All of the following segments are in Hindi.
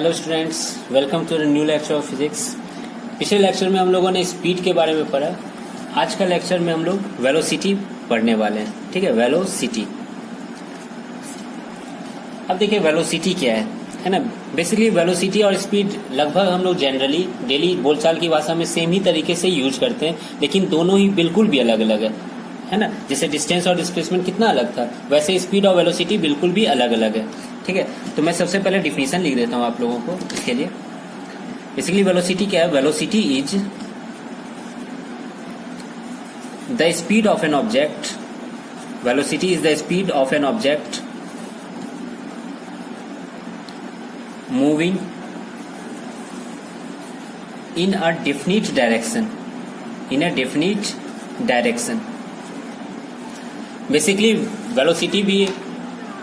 Hello students, welcome to the new lecture of physics. पिछले लेक्चर में हम लोगों ने स्पीड के बारे में पढ़ा। आज का लेक्चर में हम लोग वेलोसिटी पढ़ने वाले हैं। ठीक है, वेलोसिटी। अब देखिए वेलोसिटी क्या है ना। बेसिकली वेलोसिटी और स्पीड लगभग हम लोग जनरली डेली बोलचाल की भाषा में सेम ही तरीके से यूज करते हैं, लेकिन दोनों ही बिल्कुल भी अलग अलग है ना। जैसे डिस्टेंस और डिस्प्लेसमेंट कितना अलग था, वैसे स्पीड और वेलोसिटी बिल्कुल भी अलग अलग है। ठीक है, तो मैं सबसे पहले डिफिनीशन लिख देता हूं आप लोगों को इसके लिए। बेसिकली वेलोसिटी क्या है? Velocity is the speed of an object. Velocity is the speed of an object moving in a definite direction। Basically velocity भी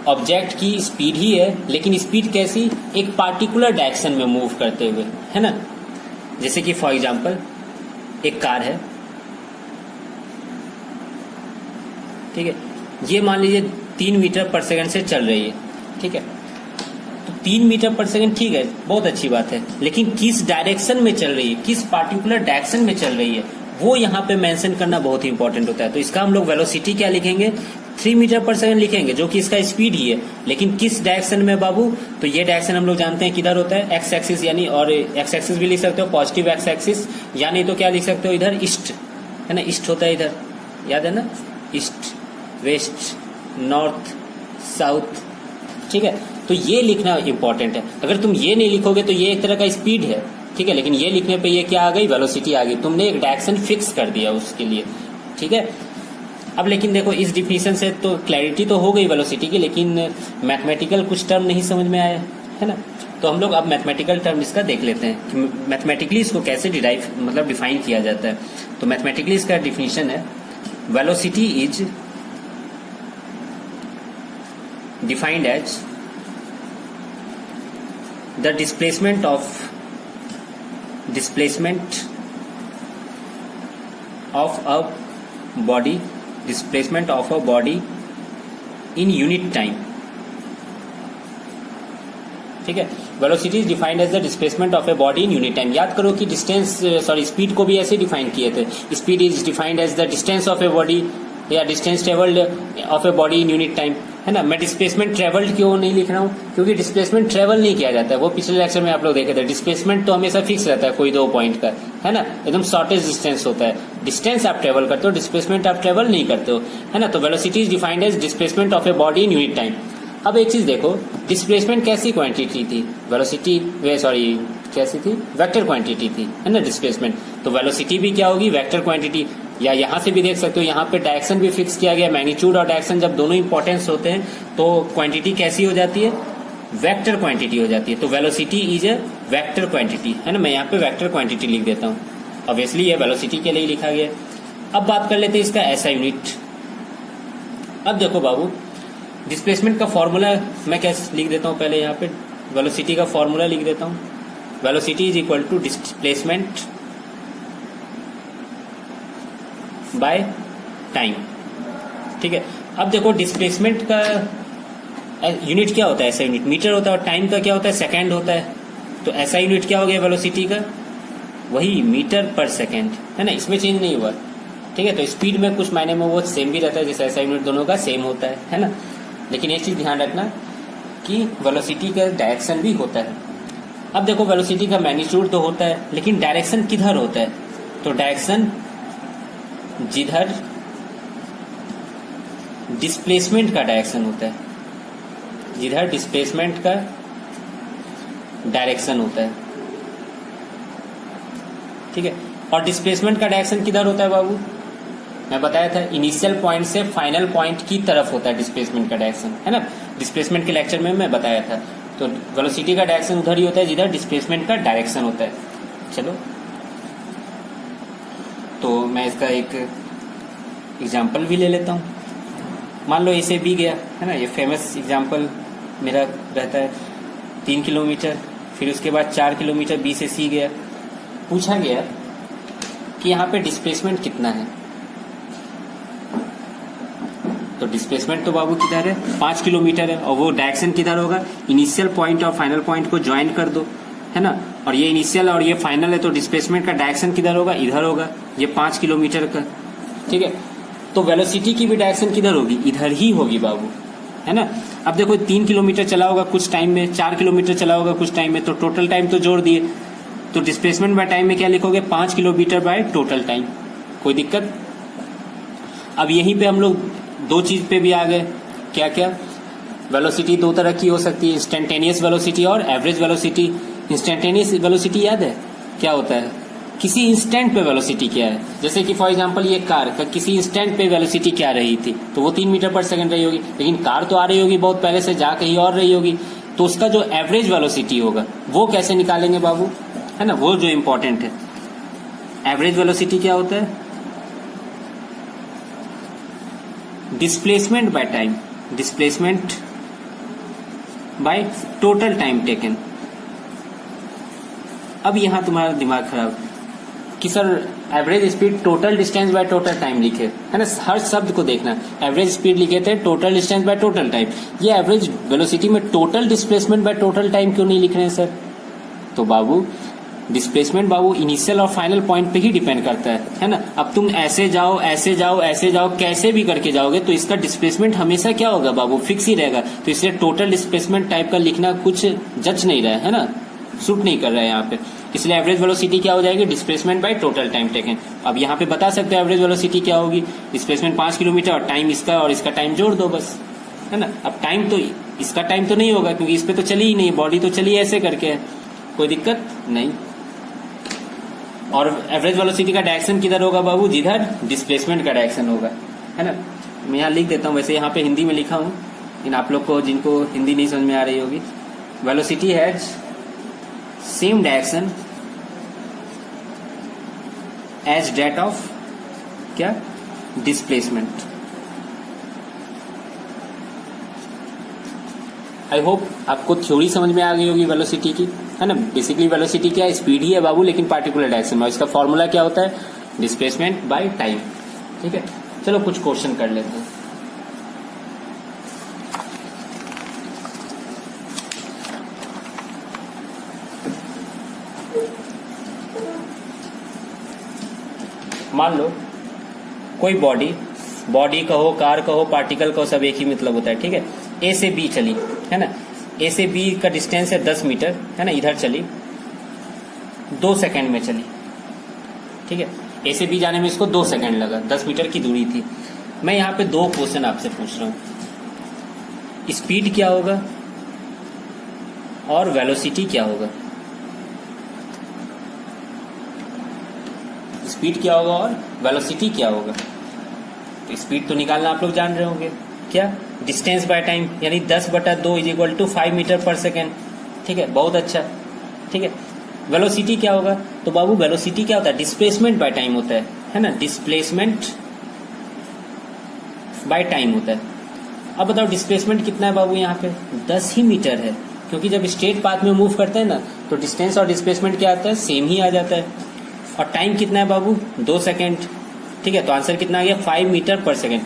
ऑब्जेक्ट की स्पीड ही है, लेकिन स्पीड कैसी? एक पार्टिकुलर डायरेक्शन में मूव करते हुए, है ना। जैसे कि फॉर एग्जांपल एक कार है, ठीक है, ये मान लीजिए 3 मीटर पर सेकंड से चल रही है। ठीक है, तो 3 मीटर पर सेकंड ठीक है, बहुत अच्छी बात है, लेकिन किस डायरेक्शन में चल रही है, किस पार्टिकुलर डायरेक्शन में चल रही है, वो यहाँ पे मेंशन करना बहुत ही इंपॉर्टेंट होता है। तो इसका हम लोग वेलोसिटी क्या लिखेंगे? 3 मीटर पर सेकंड लिखेंगे, जो कि इसका स्पीड ही है, लेकिन किस डायरेक्शन में बाबू? तो ये डायरेक्शन हम लोग जानते हैं किधर होता है, एक्स एक्सिस, यानी, और एक्स एक्सिस भी लिख सकते हो पॉजिटिव एक्स एक्सिस, या नहीं तो क्या लिख सकते हो इधर ईस्ट, है ना। ईस्ट होता है इधर, याद है ना, ईस्ट, वेस्ट, नॉर्थ, साउथ। ठीक है, तो ये लिखना इंपॉर्टेंट है। अगर तुम ये नहीं लिखोगे तो ये एक तरह का स्पीड है, ठीक है, लेकिन ये लिखने पे ये क्या आ गई? वेलोसिटी आ गई। तुमने एक डायरेक्शन फिक्स कर दिया उसके लिए। ठीक है, अब लेकिन देखो इस डिफिनीशन से तो क्लैरिटी तो हो गई वेलोसिटी की, लेकिन मैथमेटिकल कुछ टर्म नहीं समझ में आया, है ना। तो हम लोग अब मैथमेटिकल टर्म इसका देख लेते हैं कि मैथमेटिकली इसको कैसे डिफाइन किया जाता है। तो मैथमेटिकली इसका डिफिनीशन है, velocity is defined as the displacement of a body in unit time। ठीक है, velocity is defined as the displacement of a body in unit time. याद करो कि स्पीड को भी ऐसे डिफाइन किए थे। Speed is defined as the distance of a body या distance travelled of a body in unit time, है ना। मैं डिस्प्लेसमेंट ट्रेवल्ड क्यों नहीं लिख रहा हूँ? क्योंकि डिस्प्लेसमेंट ट्रेवल नहीं किया जाता है, वो पिछले लेक्चर में आप लोग देखे थे। डिस्प्लेसमेंट तो हमेशा फिक्स रहता है, कोई 2 पॉइंट का, है ना, एकदम शॉर्टेज डिस्टेंस होता है। डिस्टेंस आप ट्रेवल करते हो, डिस्प्लेसमेंट आप ट्रेवल नहीं करते हो, है ना। तो velocity is defined as displacement of a body in unit time. अब एक चीज देखो, डिस्प्लेसमेंट कैसी क्वांटिटी थी? कैसी थी? वेक्टर क्वांटिटी थी, है ना, डिस्प्लेसमेंट। तो वेलोसिटी भी क्या होगी? Vector quantity. या यहाँ से भी देख सकते हो, यहाँ पे डायरेक्शन भी फिक्स किया गया। मैग्नीट्यूड और डायरेक्शन जब दोनों इंपॉर्टेंस होते हैं तो क्वांटिटी कैसी हो जाती है? वेक्टर क्वांटिटी हो जाती है। तो velocity is a vector quantity, है ना। मैं यहाँ पे वेक्टर क्वांटिटी लिख देता हूँ, ऑब्वियसली ये वेलोसिटी के लिए लिखा गया। अब बात कर लेते हैं इसका ऐसा यूनिट। अब देखो बाबू, डिस्प्लेसमेंट का फॉर्मूला मैं कैसे लिख देता हूँ? पहले यहाँ पे वेलोसिटी का फॉर्मूला लिख देता हूँ। Velocity is equal to displacement by time. ठीक है, अब देखो डिस्प्लेसमेंट का यूनिट क्या होता है? ऐसा यूनिट मीटर होता है, और टाइम का क्या होता है? सेकंड होता है। तो ऐसा यूनिट क्या हो गया वेलोसिटी का? वही मीटर पर सेकंड, है ना, इसमें चेंज नहीं हुआ। ठीक है, तो स्पीड में कुछ मायने में वो सेम भी रहता है, जैसे ऐसा यूनिट दोनों का सेम होता है ना। लेकिन एक चीज ध्यान रखना कि वेलोसिटी का डायरेक्शन भी होता है। अब देखो वेलोसिटी का मैग्नीट्यूड तो होता है, लेकिन डायरेक्शन किधर होता है? तो डायरेक्शन जिधर डिस्प्लेसमेंट का डायरेक्शन होता है, जिधर डिस्प्लेसमेंट का डायरेक्शन होता है। ठीक है, और डिस्प्लेसमेंट का डायरेक्शन किधर होता है बाबू? मैं बताया था, इनिशियल पॉइंट से फाइनल पॉइंट की तरफ होता है डिस्प्लेसमेंट का डायरेक्शन, है ना। डिस्प्लेसमेंट के लेक्चर में मैं बताया था। तो वेलोसिटी का डायरेक्शन उधर ही होता है जिधर डिस्प्लेसमेंट का डायरेक्शन होता है। चलो, तो मैं इसका एक एग्जाम्पल भी ले लेता हूँ। मान लो इसे बी गया, है ना, ये फेमस एग्जाम्पल मेरा रहता है। 3 किलोमीटर, फिर उसके बाद 4 किलोमीटर बी से सी गया। पूछा गया कि यहाँ पे डिस्प्लेसमेंट कितना है, तो डिस्प्लेसमेंट तो बाबू किधर है, 5 किलोमीटर है, और वो डायरेक्शन किधर होगा, इनिशियल पॉइंट और फाइनल पॉइंट को ज्वाइन कर दो, है ना, और ये इनिशियल और ये फाइनल है, तो डिस्प्लेसमेंट का डायरेक्शन किधर होगा, इधर होगा, ये 5 किलोमीटर का, ठीक है। तो वेलोसिटी की भी डायरेक्शन किधर होगी, इधर ही होगी बाबू, है ना। अब देखो 3 किलोमीटर चला होगा कुछ टाइम में, 4 किलोमीटर चला होगा कुछ टाइम में, तो टोटल टाइम तो जोड़ दिए, तो डिस्प्लेसमेंट बाय टाइम में क्या लिखोगे, 5 किलोमीटर बाय टोटल टाइम। कोई दिक्कत। अब यहीं पे हम लोग दो चीज पे भी आ गए, क्या क्या, वेलोसिटी दो तरह की हो सकती है, इंस्टेंटेनियस वेलोसिटी और एवरेज वेलोसिटी। इंस्टेंटेनियस वेलोसिटी याद है क्या होता है, किसी इंस्टेंट पे वेलोसिटी क्या है, जैसे कि फॉर एग्जांपल ये कार का किसी इंस्टेंट पे वेलोसिटी क्या रही थी, तो वो 3 मीटर पर सेकंड रही होगी, लेकिन कार तो आ रही होगी बहुत पहले से, जा कहीं और रही होगी, तो उसका जो एवरेज वेलोसिटी होगा वो कैसे निकालेंगे बाबू, है ना, वो जो इंपॉर्टेंट है। एवरेज वेलोसिटी क्या होता है, displacement by time, displacement by total time taken. अब यहां तुम्हारा दिमाग खराब कि sir average speed total distance by total time लिखे, है ना, हर शब्द को देखना, एवरेज स्पीड लिखे थे total distance by total time, ये एवरेज वेलोसिटी में total displacement by total time क्यों नहीं लिख रहे हैं सर। तो बाबू डिस्प्लेसमेंट बाबू इनिशियल और फाइनल पॉइंट पे ही डिपेंड करता है ना। अब तुम ऐसे जाओ ऐसे जाओ ऐसे जाओ कैसे भी करके जाओगे तो इसका डिस्प्लेसमेंट हमेशा क्या होगा बाबू, फिक्स ही रहेगा। तो इसलिए टोटल डिस्प्लेसमेंट टाइप का लिखना कुछ जच नहीं रहा है ना, सूट नहीं कर रहा है यहाँ पे। इसलिए एवरेज वेलोसिटी क्या हो जाएगी, displacement by total time taken. अब यहाँ पे बता सकते हो एवरेज वेलोसिटी क्या होगी, डिस्प्लेसमेंट 5 किलोमीटर और टाइम इसका और इसका टाइम जोड़ दो बस, है ना। अब टाइम तो इसका टाइम तो नहीं होगा क्योंकि इस पे तो चली ही नहीं, बॉडी तो चली ऐसे करके, कोई दिक्कत नहीं। और एवरेज वेलोसिटी का डायरेक्शन किधर होगा बाबू, जिधर डिस्प्लेसमेंट का डायरेक्शन होगा, है ना। मैं यहाँ लिख देता हूँ, वैसे यहाँ पे हिंदी में लिखा हूँ, लेकिन आप लोग को जिनको हिंदी नहीं समझ में आ रही होगी, velocity has same direction as that of क्या, डिस्प्लेसमेंट। आई होप आपको थ्योरी समझ में आ गई होगी वेलोसिटी की, है ना। बेसिकली वेलोसिटी क्या है, स्पीड ही है बाबू, लेकिन पार्टिकुलर डायरेक्शन में। इसका फॉर्मूला क्या होता है, डिस्प्लेसमेंट बाय टाइम, ठीक है। चलो कुछ क्वेश्चन कर लेते हैं। मान लो कोई बॉडी कहो, कार कहो, पार्टिकल कहो, सब एक ही मतलब होता है, ठीक है। ए से बी चली, है ना, ए से बी का डिस्टेंस है 10 मीटर, है ना, इधर चली 2 सेकंड में चली, ठीक है। ए से बी जाने में इसको 2 सेकंड लगा, 10 मीटर की दूरी थी। मैं यहाँ पे 2 क्वेश्चन आपसे पूछ रहा हूँ, स्पीड क्या होगा और वेलोसिटी क्या होगा। स्पीड क्या होगा और वेलोसिटी क्या होगा। तो स्पीड तो निकालना आप लोग जान रहे होंगे, क्या, डिस्टेंस बाय टाइम, यानी 10/2 = 5 मीटर पर सेकेंड, ठीक है, बहुत अच्छा, ठीक है। वेलोसिटी क्या होगा, तो बाबू वेलोसिटी क्या होता है, डिस्प्लेसमेंट बाय टाइम होता है ना, डिस्प्लेसमेंट बाय टाइम होता है। अब बताओ डिस्प्लेसमेंट कितना है बाबू, यहाँ पे 10 ही मीटर है, क्योंकि जब स्ट्रेट पाथ में मूव करते हैं ना तो डिस्टेंस और डिस्प्लेसमेंट क्या आता है, सेम ही आ जाता है। और टाइम कितना है बाबू, 2 सेकेंड, ठीक है। तो आंसर कितना आ गया, 5 मीटर पर सेकेंड।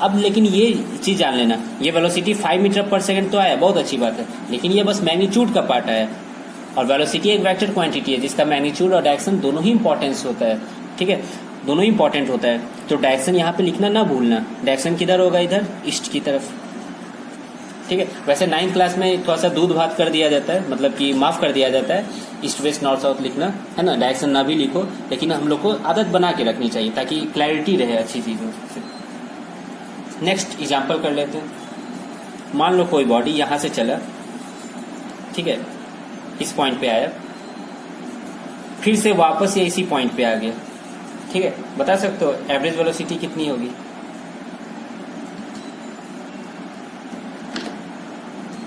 अब लेकिन ये चीज जान लेना, ये वेलोसिटी 5 मीटर पर सेकेंड तो आया, बहुत अच्छी बात है, लेकिन ये बस मैग्नीट्यूड का पार्ट आया, और वेलोसिटी एक वेक्टर क्वांटिटी है जिसका मैग्नीट्यूड और डायरेक्शन दोनों ही इंपॉर्टेंस होता है, ठीक है, दोनों ही इंपॉर्टेंट होता है। तो डायरेक्शन यहाँ पे लिखना ना भूलना, डायरेक्शन किधर होगा, इधर ईस्ट की तरफ, ठीक है। वैसे 9th क्लास में थोड़ा सा दूध भात कर दिया जाता है, मतलब कि माफ कर दिया जाता है, ईस्ट वेस्ट नॉर्थ साउथ लिखना, है ना, डायरेक्शन ना भी लिखो, लेकिन हम लोग को आदत बना के रखनी चाहिए ताकि क्लैरिटी रहे अच्छी चीजों से। नेक्स्ट एग्जाम्पल कर लेते हैं। मान लो कोई बॉडी यहां से चला, ठीक है, इस पॉइंट पे आया, फिर से वापस ये इसी पॉइंट पे आ गया, ठीक है। बता सकते हो एवरेज वेलोसिटी कितनी होगी।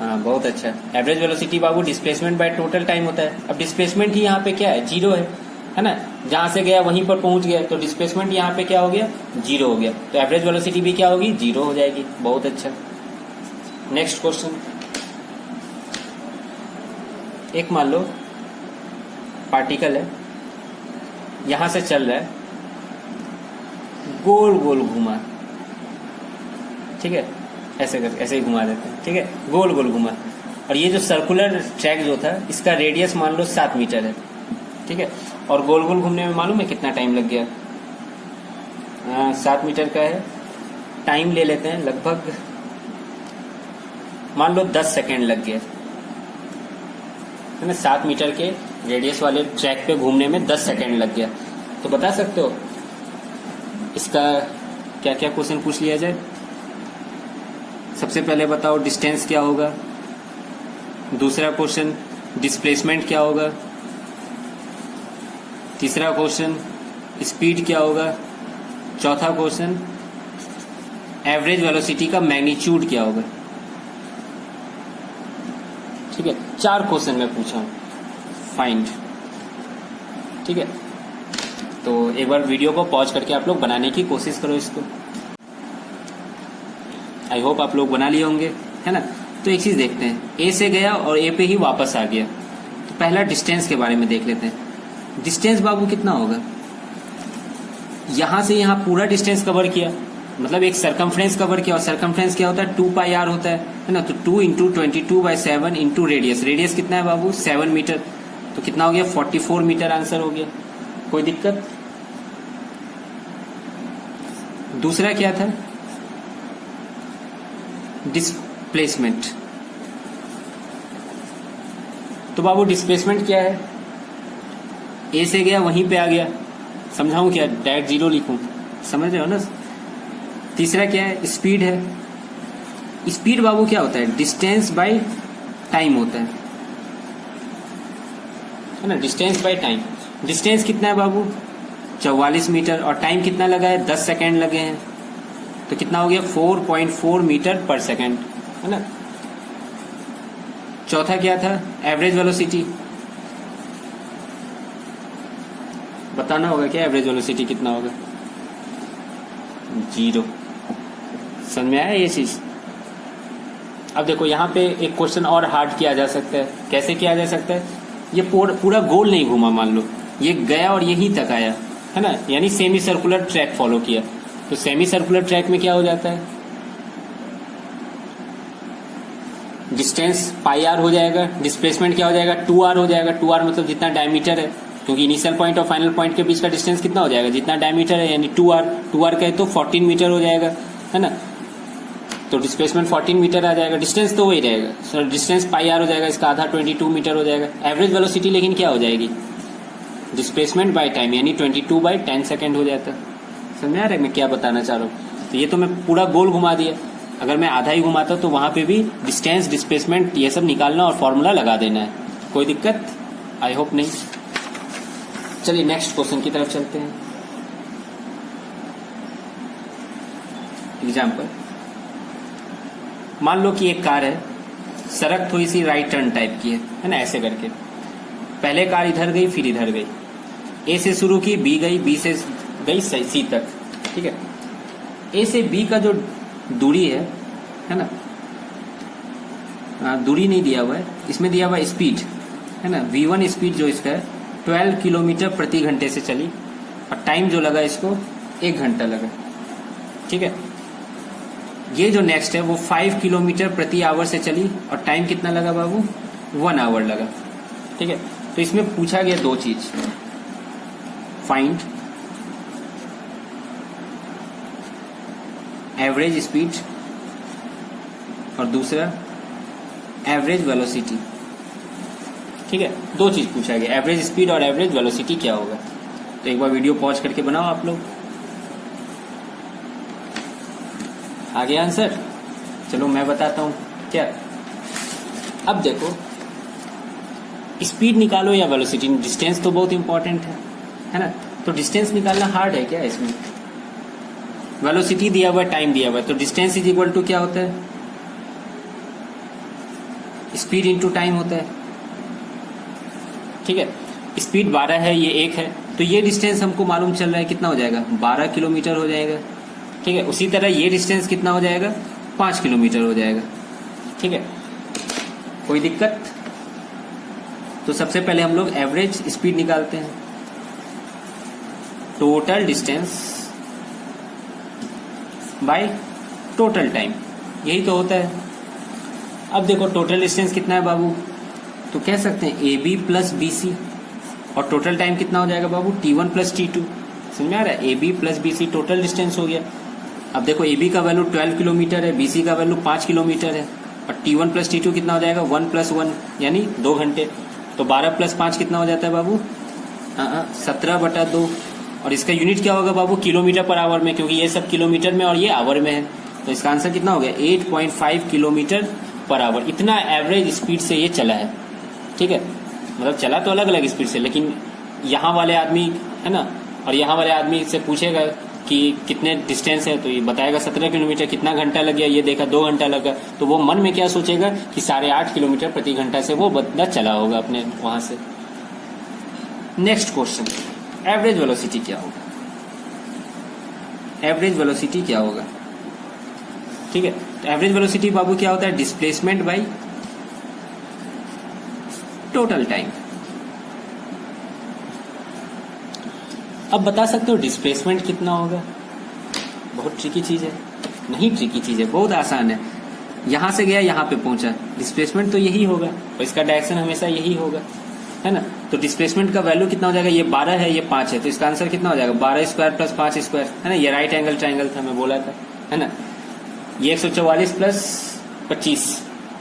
हाँ, बहुत अच्छा। Average velocity Babu displacement by total time होता है। अब डिस्प्लेसमेंट ही यहाँ पे क्या है, 0 है ना, जहां से गया वहीं पर पहुंच गया, तो डिस्प्लेसमेंट यहाँ पे क्या हो गया, 0 हो गया, तो एवरेज वेलोसिटी भी क्या होगी, 0 हो जाएगी, बहुत अच्छा। नेक्स्ट क्वेश्चन, एक मान लो पार्टिकल है, यहां से चल रहा है, गोल गोल घूमा, ठीक है, ऐसे कर ऐसे ही घुमा देते हैं, ठीक है, गोल गोल घुमा। और ये जो सर्कुलर ट्रैक जो था इसका रेडियस मान लो 7 मीटर है, ठीक है, और गोल गोल घूमने में मालूम है कितना टाइम लग गया? 7 मीटर का है, टाइम ले लेते हैं लगभग मान लो 10 सेकेंड लग गया है ना। 7 मीटर के रेडियस वाले ट्रैक पे घूमने में 10 सेकेंड लग गया। तो बता सकते हो इसका क्या क्या क्वेश्चन पूछ लिया जाए? सबसे पहले बताओ डिस्टेंस क्या होगा, दूसरा क्वेश्चन डिस्प्लेसमेंट क्या होगा, तीसरा क्वेश्चन स्पीड क्या होगा, चौथा क्वेश्चन एवरेज वेलोसिटी का मैग्नीट्यूड क्या होगा। ठीक है, 4 क्वेश्चन मैं पूछा हूं, फाइंड। ठीक है, तो एक बार वीडियो को पॉज करके आप लोग बनाने की कोशिश करो इसको। आई होप आप लोग बना लिए होंगे, है ना। तो एक चीज देखते हैं, ए से गया और ए पे ही वापस आ गया। तो पहला डिस्टेंस के बारे में देख लेते हैं। डिस्टेंस बाबू कितना होगा? यहां से यहां पूरा डिस्टेंस कवर किया, मतलब एक सरकमफ्रेंस कवर किया, और सरकमफ्रेंस क्या होता है? 2πr होता है ना। तो 2 × 22/7 इंटू रेडियस। रेडियस कितना है बाबू? 7 मीटर। तो कितना हो गया? 44 मीटर आंसर हो गया। कोई दिक्कत? दूसरा क्या था? डिस्प्लेसमेंट। तो बाबू डिस्प्लेसमेंट क्या है? ए से गया वहीं पे आ गया, समझाऊं क्या? डायरेक्ट 0 लिखूं? समझ रहे हो ना। तीसरा क्या है? स्पीड है। स्पीड बाबू क्या होता है? डिस्टेंस बाय टाइम होता है ना। Distance by time. डिस्टेंस कितना है बाबू? 44 मीटर, और टाइम कितना लगा है? 10 सेकेंड लगे हैं। तो कितना हो गया? 4.4 मीटर पर सेकेंड, है ना। चौथा क्या था? Average velocity. बताना होगा क्या एवरेज वेलोसिटी कितना होगा? 0। समझ में आया ये चीज? अब देखो यहाँ पे एक क्वेश्चन और हार्ड किया जा सकता है। कैसे किया जा सकता है? ये पूरा गोल नहीं घूमा, मान लो ये गया और यहीं तक आया, है ना, यानी सेमी सर्कुलर ट्रैक फॉलो किया। तो सेमी सर्कुलर ट्रैक में क्या हो जाता है? डिस्टेंस πr हो जाएगा, डिस्प्लेसमेंट क्या हो जाएगा? 2r हो जाएगा। 2r मतलब जितना डायमीटर है, क्योंकि इनिशियल पॉइंट और फाइनल पॉइंट के बीच का डिस्टेंस कितना हो जाएगा? जितना डायमीटर है, यानी 2r कहे तो 14 मीटर हो जाएगा, है ना। तो डिस्प्लेसमेंट 14 मीटर आ जाएगा, डिस्टेंस तो वही रहेगा। सो डिस्टेंस πr हो जाएगा, इसका आधा 22 मीटर हो जाएगा। एवरेज वेलोसिटी लेकिन क्या हो जाएगी? डिस्प्लेसमेंट बाय टाइम, यानी 22/10 सेकेंड हो जाता है। समझ में आ रहा है मैं क्या बताना चाह रहा हूँ? तो ये तो मैं पूरा गोल घुमा दिया। अगर मैं आधा ही घुमाता तो वहां पे भी डिस्टेंस, डिस्प्लेसमेंट ये सब निकालना और फॉर्मूला लगा देना है। कोई दिक्कत? आई होप नहीं। चलिए नेक्स्ट क्वेश्चन की तरफ चलते हैं। एग्जाम्पल, मान लो कि एक कार है, सड़क थोड़ी सी राइट टर्न टाइप की है ना, ऐसे करके। पहले कार इधर गई, फिर इधर गई। ए से शुरू की, बी गई, बी से गई सी तक, ठीक है। ए से बी का जो दूरी है ना, दूरी नहीं दिया हुआ है, इसमें दिया हुआ है स्पीड, है ना। v1 स्पीड जो इसका है 12 किलोमीटर प्रति घंटे से चली, और टाइम जो लगा इसको 1 घंटा लगा, ठीक है। ये जो नेक्स्ट है वो 5 किलोमीटर प्रति आवर से चली, और टाइम कितना लगा बाबू? 1 आवर लगा, ठीक है। तो इसमें पूछा गया 2 चीज, फाइंड एवरेज स्पीड और दूसरा एवरेज वेलोसिटी, ठीक है। 2 चीज पूछा गया, एवरेज स्पीड और एवरेज वेलोसिटी क्या होगा। तो एक बार वीडियो पॉज करके बनाओ आप लोग। आ गया आंसर? चलो मैं बताता हूं क्या। अब देखो, स्पीड निकालो या वेलोसिटी, डिस्टेंस तो बहुत इंपॉर्टेंट है ना। तो डिस्टेंस निकालना हार्ड है क्या इसमें? वेलोसिटी दिया हुआ, टाइम दिया हुआ, तो डिस्टेंस इज इक्वल टू क्या होता है? स्पीड इंटू टाइम होता है, ठीक है। स्पीड 12 है, ये 1 है, तो ये डिस्टेंस हमको मालूम चल रहा है कितना हो जाएगा? 12 किलोमीटर हो जाएगा, ठीक है। उसी तरह ये डिस्टेंस कितना हो जाएगा? 5 किलोमीटर हो जाएगा, ठीक है। कोई दिक्कत? तो सबसे पहले हम लोग एवरेज स्पीड निकालते हैं। Total distance by total time, यही तो होता है। अब देखो टोटल डिस्टेंस कितना है बाबू, तो कह सकते हैं A B plus B C, और टोटल टाइम कितना हो जाएगा बाबू, T1 प्लस T2। समझ में आ रहा है, A B plus B C total distance हो गया। अब देखो ए बी का वैल्यू 12 किलोमीटर है, बी सी का वैल्यू 5 किलोमीटर है, और T1 प्लस T2 कितना हो जाएगा, 1 प्लस 1 यानी 2 घंटे। तो 12 प्लस 5 कितना हो जाता है बाबू, 17/2। और इसका यूनिट क्या होगा बाबू, किलोमीटर पर आवर में, क्योंकि ये सब किलोमीटर में और ये आवर में है। तो इसका आंसर कितना हो गया, 8.5 किलोमीटर पर आवर। इतना एवरेज स्पीड से ये चला है, ठीक है। मतलब चला तो अलग अलग स्पीड से, लेकिन यहाँ वाले आदमी है ना, और यहाँ वाले आदमी से पूछेगा कि कितने डिस्टेंस है, तो ये बताएगा 17 किलोमीटर। कितना घंटा लग गया, ये देखा 2 घंटा लगा। तो वो मन में क्या सोचेगा कि 8.5 किलोमीटर प्रति घंटा से वो बंदा चला होगा अपने वहां से। नेक्स्ट क्वेश्चन, एवरेज वेलोसिटी क्या होगा, एवरेज वेलोसिटी क्या होगा, ठीक है। तो एवरेज वेलोसिटी बाबू क्या होता है, डिस्प्लेसमेंट बाई टोटल टाइम। अब बता सकते हो डिस्प्लेसमेंट कितना होगा, बहुत ट्रिकी चीज है, नहीं ट्रिकी चीज है, बहुत आसान है। यहां से गया यहाँ पे पहुंचा, डिस्प्लेसमेंट तो यही होगा, और इसका डायरेक्शन हमेशा यही होगा, है ना। तो डिस्प्लेसमेंट का वैल्यू कितना हो जाएगा, ये 12 है, ये 5 है, तो इसका आंसर कितना हो जाएगा, 12 स्क्वायर प्लस 5 स्क्वायर, है ना। ये राइट एंगल ट्राइंगल था, मैं बोला था, है ना। ये 144 प्लस 25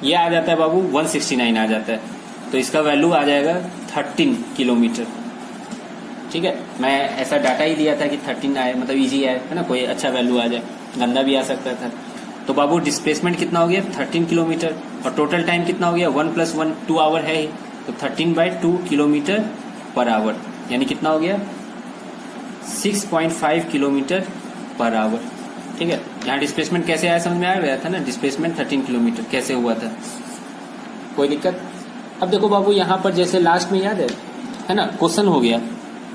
ये आ जाता है बाबू 169 आ जाता है। तो इसका वैल्यू आ जाएगा 13 किलोमीटर, ठीक है। मैं ऐसा डाटा ही दिया था कि 13 आए, मतलब इजी आए, है ना, कोई अच्छा वैल्यू आ जाए, गंदा भी आ सकता था। तो बाबू डिस्प्लेसमेंट कितना हो गया, 13 किलोमीटर, और टोटल टाइम कितना हो गया, 1 प्लस 1 2 आवर है ही, तो 13/2 किलोमीटर पर आवर, यानी कितना हो गया 6.5 किलोमीटर पर आवर, ठीक है। यहाँ डिस्प्लेसमेंट कैसे आया समझ में आ गया था ना, डिस्प्लेसमेंट 13 किलोमीटर कैसे हुआ था, कोई दिक्कत। अब देखो बाबू यहाँ पर जैसे लास्ट में याद है ना, क्वेश्चन हो गया,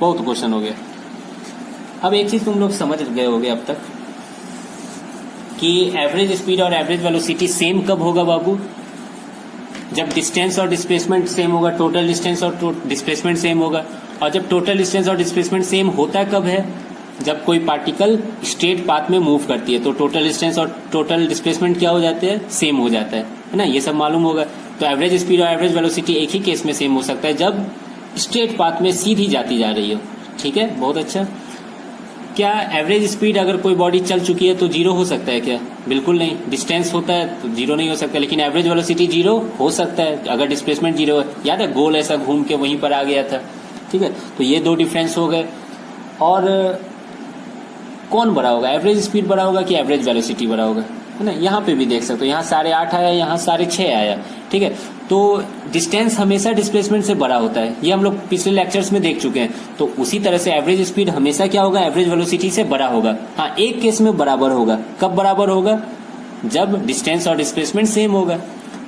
बहुत क्वेश्चन हो गया। अब एक चीज तुम लोग समझ गए होगे अब तक कि एवरेज स्पीड और एवरेज वेलोसिटी सेम कब होगा बाबू, जब डिस्टेंस और डिस्प्लेसमेंट सेम होगा, टोटल डिस्टेंस और डिस्प्लेसमेंट सेम होगा। और जब टोटल डिस्टेंस और डिस्प्लेसमेंट सेम होता कब है, जब कोई पार्टिकल स्ट्रेट पाथ में मूव करती है, तो टोटल डिस्टेंस और टोटल डिस्प्लेसमेंट क्या हो जाते हैं, सेम हो जाता है ना, ये सब मालूम होगा। तो एवरेज स्पीड और एवरेज वेलोसिटी एक ही केस में सेम हो सकता है, जब स्ट्रेट पाथ में सीधी जाती जा रही हो, ठीक है, बहुत अच्छा। क्या एवरेज स्पीड अगर कोई बॉडी चल चुकी है तो जीरो हो सकता है क्या, बिल्कुल नहीं। डिस्टेंस होता है तो जीरो नहीं हो सकता, लेकिन एवरेज वेलोसिटी जीरो हो सकता है अगर डिस्प्लेसमेंट जीरो है। याद है गोल ऐसा घूम के वहीं पर आ गया था, ठीक है। तो ये 2 डिफरेंस हो गए। और कौन बड़ा होगा, एवरेज स्पीड बड़ा होगा कि एवरेज वेलोसिटी बड़ा होगा, है ना। यहाँ पे भी देख सकते हो, यहाँ 8.5 आया, यहाँ 6.5 आया, ठीक है। तो डिस्टेंस हमेशा डिस्प्लेसमेंट से बड़ा होता है, ये हम लोग पिछले लेक्चर्स में देख चुके हैं। तो उसी तरह से एवरेज स्पीड हमेशा क्या होगा, एवरेज वेलोसिटी से बड़ा होगा। हाँ, एक केस में बराबर होगा, कब बराबर होगा, जब डिस्टेंस और डिस्प्लेसमेंट सेम होगा।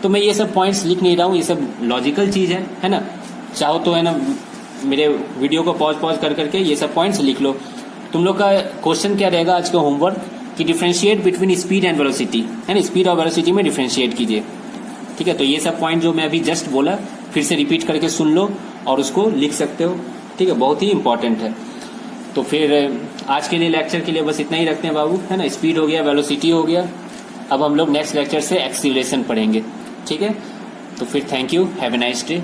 तो मैं ये सब पॉइंट्स लिख नहीं रहा हूँ, ये सब लॉजिकल चीज है ना। चाहो तो है ना मेरे वीडियो को पॉज करके ये सब पॉइंट्स लिख लो। तुम लोग का क्वेश्चन क्या रहेगा आज का होमवर्क, कि differentiate between speed and velocity, है ना, स्पीड और वेलोसिटी में डिफरेंशिएट कीजिए, ठीक है। तो ये सब पॉइंट जो मैं अभी जस्ट बोला फिर से रिपीट करके सुन लो और उसको लिख सकते हो, ठीक है, बहुत ही इंपॉर्टेंट है। तो फिर आज के लिए लेक्चर के लिए बस इतना ही रखते हैं बाबू, है ना। स्पीड हो गया, वेलोसिटी हो गया, अब हम लोग नेक्स्ट लेक्चर से एक्सीलरेशन पढ़ेंगे, ठीक है। तो फिर thank you, have a nice day.